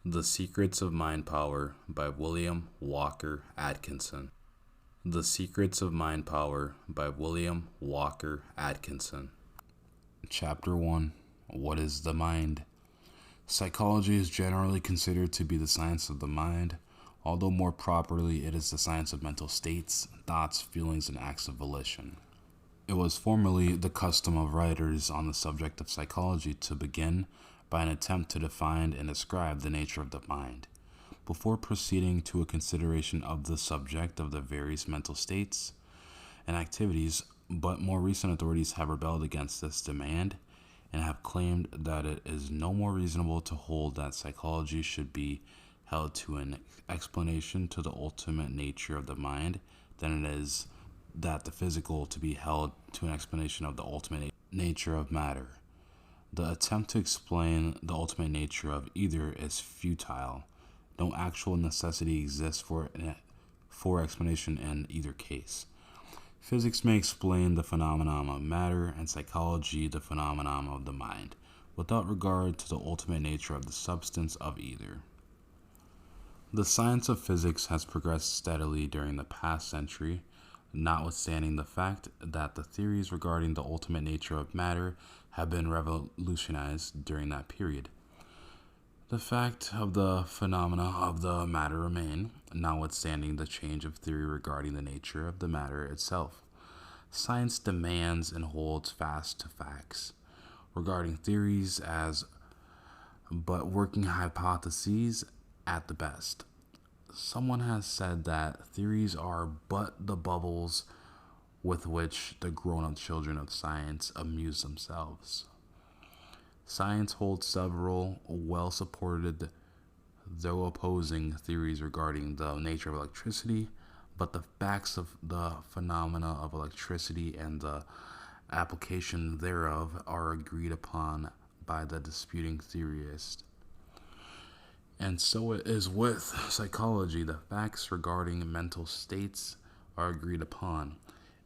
The Secrets of Mind Power by William Walker Atkinson. The Secrets of Mind Power by William Walker Atkinson. Chapter 1. What is the mind? Psychology is generally considered to be the science of the mind, although more properly it is the science of mental states, thoughts, feelings, and acts of volition. It was formerly the custom of writers on the subject of psychology to begin by an attempt to define and describe the nature of the mind, before proceeding to a consideration of the subject of the various mental states and activities, but more recent authorities have rebelled against this demand and have claimed that it is no more reasonable to hold that psychology should be held to an explanation to the ultimate nature of the mind than it is that the physical to be held to an explanation of the ultimate nature of matter. The attempt to explain the ultimate nature of either is futile. No actual necessity exists for explanation in either case. Physics may explain the phenomenon of matter, and psychology the phenomenon of the mind, without regard to the ultimate nature of the substance of either. The science of physics has progressed steadily during the past century, notwithstanding the fact that the theories regarding the ultimate nature of matter have been revolutionized during that period. The fact of the phenomena of the matter remain, notwithstanding the change of theory regarding the nature of the matter itself. Science demands and holds fast to facts regarding theories as but working hypotheses at the best. Someone has said that theories are but the bubbles with which the grown-up children of science amuse themselves. Science holds several well-supported, though opposing, theories regarding the nature of electricity, but the facts of the phenomena of electricity and the application thereof are agreed upon by the disputing theorist. And so it is with psychology. The facts regarding mental states are agreed upon,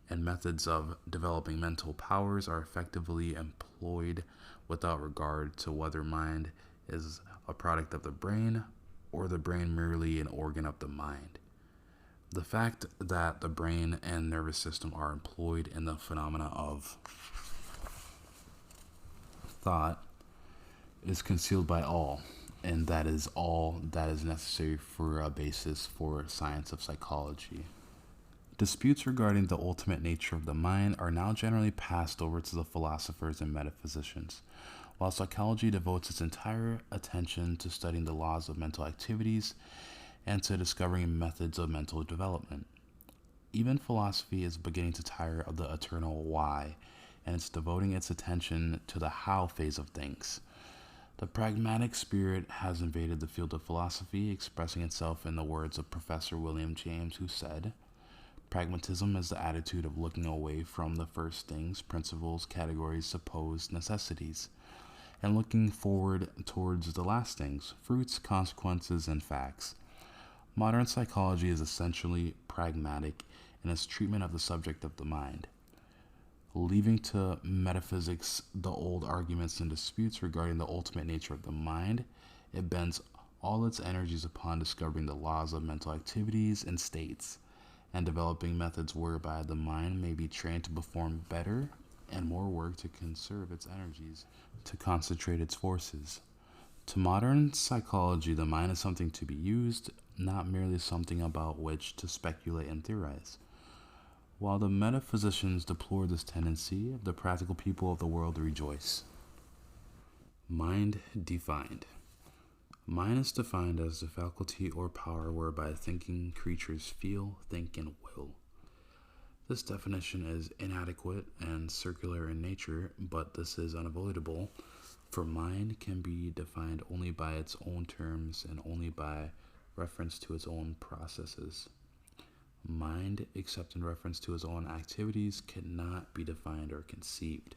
and methods of developing mental powers are effectively employed without regard to whether mind is a product of the brain or the brain merely an organ of the mind. The fact that the brain and nervous system are employed in the phenomena of thought is concealed by all, and that is all that is necessary for a basis for science of psychology. Disputes regarding the ultimate nature of the mind are now generally passed over to the philosophers and metaphysicians, while psychology devotes its entire attention to studying the laws of mental activities and to discovering methods of mental development. Even philosophy is beginning to tire of the eternal why, and it's devoting its attention to the how phase of things. The pragmatic spirit has invaded the field of philosophy, expressing itself in the words of Professor William James, who said, "Pragmatism is the attitude of looking away from the first things, principles, categories, supposed necessities, and looking forward towards the last things, fruits, consequences, and facts." Modern psychology is essentially pragmatic in its treatment of the subject of the mind. Leaving to metaphysics the old arguments and disputes regarding the ultimate nature of the mind, it bends all its energies upon discovering the laws of mental activities and states, and developing methods whereby the mind may be trained to perform better and more work to conserve its energies, to concentrate its forces. To modern psychology, the mind is something to be used, not merely something about which to speculate and theorize. While the metaphysicians deplore this tendency, the practical people of the world rejoice. Mind defined. Mind is defined as the faculty or power whereby thinking creatures feel, think, and will. This definition is inadequate and circular in nature, but this is unavoidable, for mind can be defined only by its own terms and only by reference to its own processes. Mind, except in reference to its own activities, cannot be defined or conceived.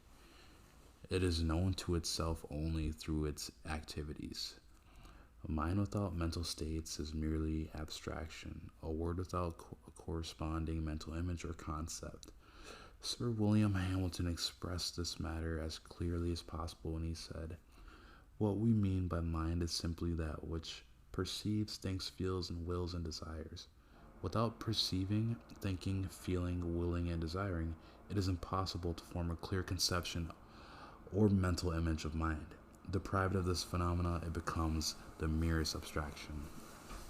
It is known to itself only through its activities. A mind without mental states is merely abstraction, a word without corresponding mental image or concept. Sir William Hamilton expressed this matter as clearly as possible when he said, "What we mean by mind is simply that which perceives, thinks, feels, and wills and desires. Without perceiving, thinking, feeling, willing, and desiring, it is impossible to form a clear conception or mental image of mind. Deprived of this phenomena, it becomes the merest abstraction.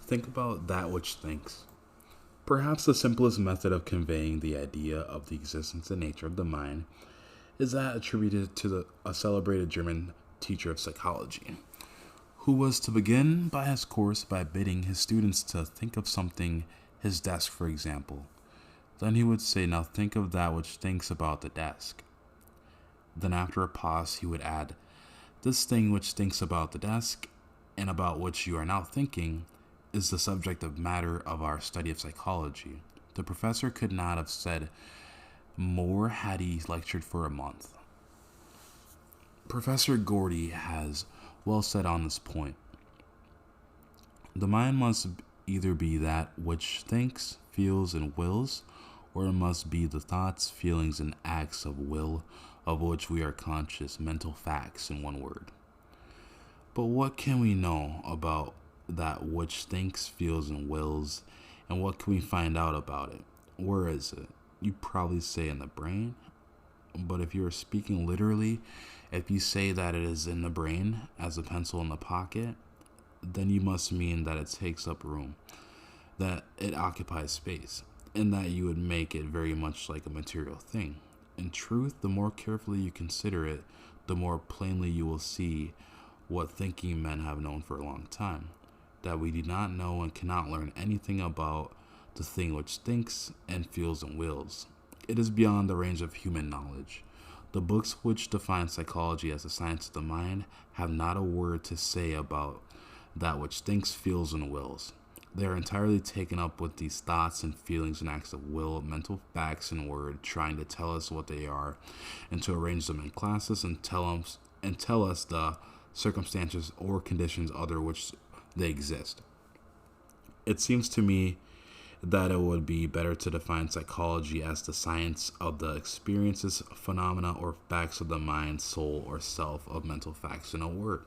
Think about that which thinks. Perhaps the simplest method of conveying the idea of the existence and nature of the mind is that attributed to a celebrated German teacher of psychology, who was to begin by his course by bidding his students to think of something, his desk for example. Then he would say, "Now think of that which thinks about the desk." Then after a pause he would add, "This thing which thinks about the desk and about which you are now thinking is the subject of matter of our study of psychology." The professor could not have said more had he lectured for a month. Professor Gordy has well said on this point. The mind must either be that which thinks, feels, and wills, or it must be the thoughts, feelings, and acts of will of which we are conscious, mental facts, in one word. But what can we know about that which thinks, feels, and wills, and what can we find out about it? Where is it? You probably say in the brain, but if you are speaking literally, if you say that it is in the brain as a pencil in the pocket, then you must mean that it takes up room, that it occupies space, and that you would make it very much like a material thing. In truth, the more carefully you consider it, the more plainly you will see what thinking men have known for a long time, that we do not know and cannot learn anything about the thing which thinks and feels and wills. It is beyond the range of human knowledge. The books which define psychology as the science of the mind have not a word to say about that which thinks, feels, and wills. They are entirely taken up with these thoughts and feelings and acts of will, mental facts and word, trying to tell us what they are, and to arrange them in classes and tell us the circumstances or conditions under which they exist. It seems to me that it would be better to define psychology as the science of the experiences, phenomena, or facts of the mind, soul, or self of mental facts in a word.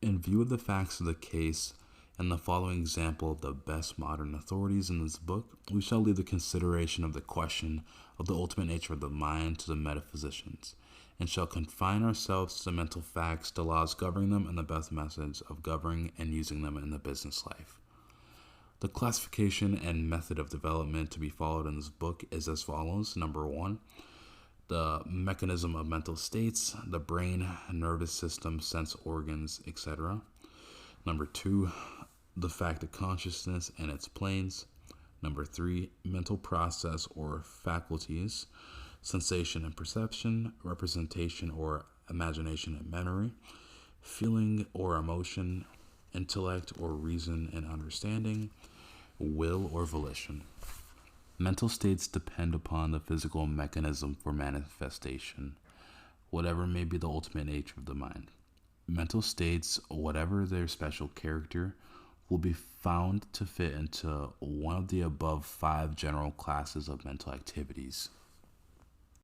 In view of the facts of the case and the following example of the best modern authorities in this book, we shall leave the consideration of the question of the ultimate nature of the mind to the metaphysicians, and shall confine ourselves to the mental facts, the laws governing them, and the best methods of governing and using them in the business life. The classification and method of development to be followed in this book is as follows. Number 1, the mechanism of mental states, the brain, nervous system, sense organs, etc. Number 2, the fact of consciousness and its planes. Number 3, mental process or faculties, sensation and perception, representation or imagination and memory, feeling or emotion, intellect or reason and understanding, will or volition. Mental states depend upon the physical mechanism for manifestation, whatever may be the ultimate nature of the mind. Mental states, whatever their special character, will be found to fit into one of the above 5 general classes of mental activities.